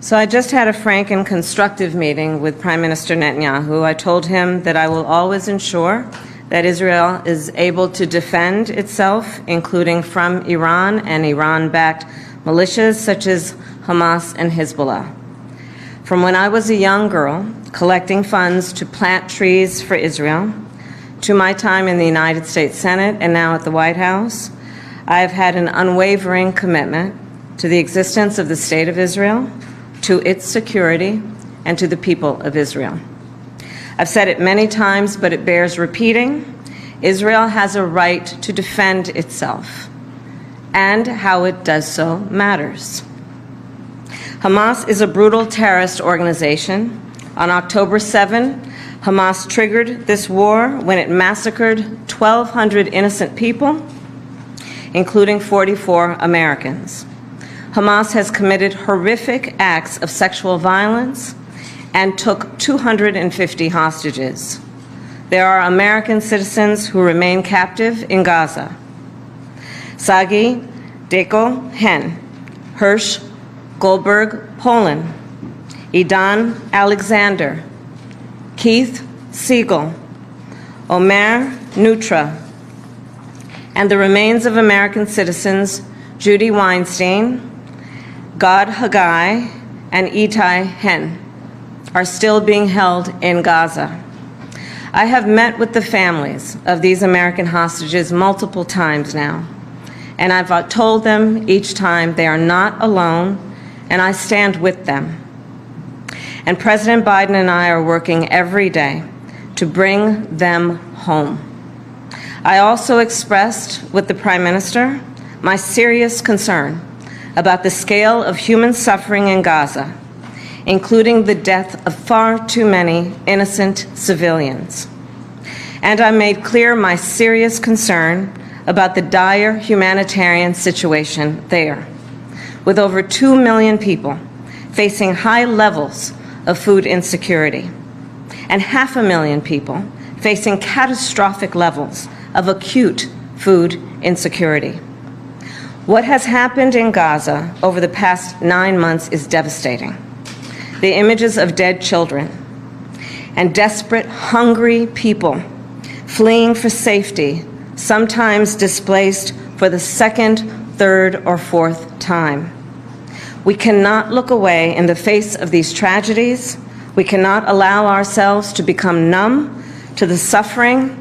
So I just had a frank and constructive meeting with Prime Minister Netanyahu. I told him that I will always ensure that Israel is able to defend itself, including from Iran and Iran-backed militias such as Hamas and Hezbollah. From when I was a young girl, collecting funds to plant trees for Israel, to my time in the United States Senate and now at the White House, I have had an unwavering commitment to the existence of the State of Israel, to its security, and to the people of Israel. I've said it many times, but it bears repeating. Israel has a right to defend itself, and how it does so matters. Hamas is a brutal terrorist organization. On October 7, Hamas triggered this war when it massacred 1,200 innocent people, including 44 Americans. Hamas has committed horrific acts of sexual violence and took 250 hostages. There are American citizens who remain captive in Gaza. Sagi Deko Hen, Hirsch Goldberg, Poland, Idan Alexander, Keith Siegel, Omer Nutra, and the remains of American citizens Judy Weinstein, Gad Haggai, and Itai Hen are still being held in Gaza. I have met with the families of these American hostages multiple times now, and I've told them each time they are not alone, and I stand with them. And President Biden and I are working every day to bring them home. I also expressed with the Prime Minister my serious concern about the scale of human suffering in Gaza, including the death of far too many innocent civilians. And I made clear my serious concern about the dire humanitarian situation there, with over 2 million people facing high levels of food insecurity, and 500,000 people facing catastrophic levels of acute food insecurity. What has happened in Gaza over the past 9 months is devastating. The images of dead children and desperate, hungry people fleeing for safety, sometimes displaced for the second, third, or fourth time. We cannot look away in the face of these tragedies. We cannot allow ourselves to become numb to the suffering,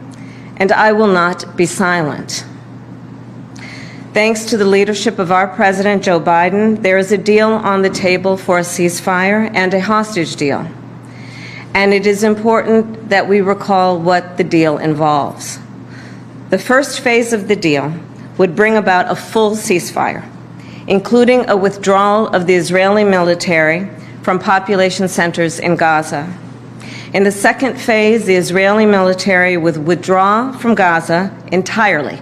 and I will not be silent. Thanks to the leadership of our President, Joe Biden, there is a deal on the table for a ceasefire and a hostage deal. And it is important that we recall what the deal involves. The first phase of the deal would bring about a full ceasefire, including a withdrawal of the Israeli military from population centers in Gaza. In the second phase, the Israeli military would withdraw from Gaza entirely,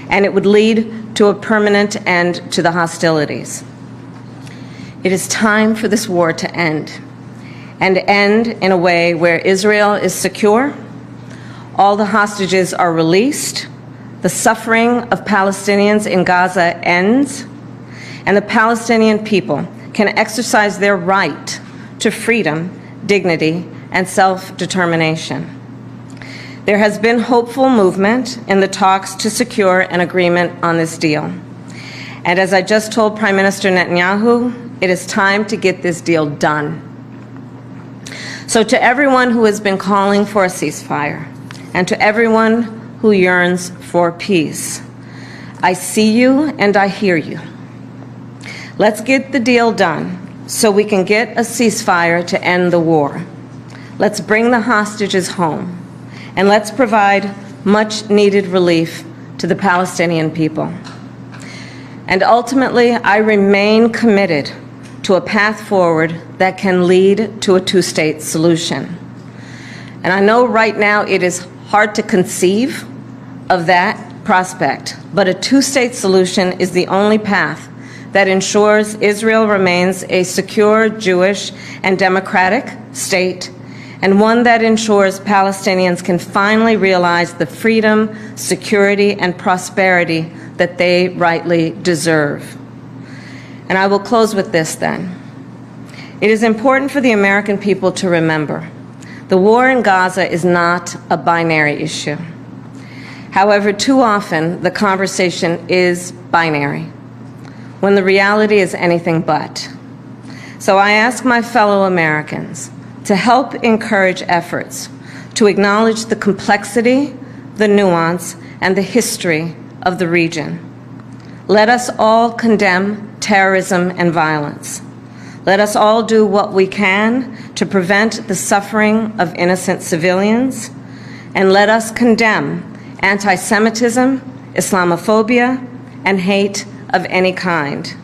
and it would lead to a permanent end to the hostilities. It is time for this war to end, and end in a way where Israel is secure, all the hostages are released, the suffering of Palestinians in Gaza ends, and the Palestinian people can exercise their right to freedom, dignity, and self-determination. There has been hopeful movement in the talks to secure an agreement on this deal. And as I just told Prime Minister Netanyahu, it is time to get this deal done. So to everyone who has been calling for a ceasefire, and to everyone who yearns for peace, I see you and I hear you. Let's get the deal done so we can get a ceasefire to end the war. Let's bring the hostages home, and let's provide much-needed relief to the Palestinian people. And ultimately, I remain committed to a path forward that can lead to a two-state solution. And I know right now it is hard to conceive of that prospect, but a two-state solution is the only path that ensures Israel remains a secure, Jewish, and democratic state, and one that ensures Palestinians can finally realize the freedom, security, and prosperity that they rightly deserve. And I will close with this then. It is important for the American people to remember the war in Gaza is not a binary issue. However, too often the conversation is binary, when the reality is anything but. So I ask my fellow Americans to help encourage efforts to acknowledge the complexity, the nuance, and the history of the region. Let us all condemn terrorism and violence. Let us all do what we can to prevent the suffering of innocent civilians, and let us condemn anti-Semitism, Islamophobia, and hate of any kind.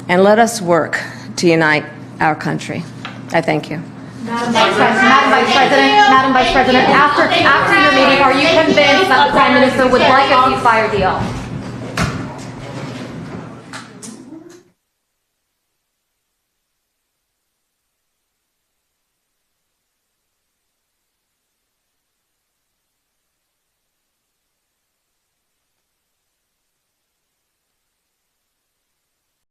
And let us work to unite our country. I thank you. Madam Vice President, after your meeting, are you convinced that the Prime Minister would like a ceasefire deal?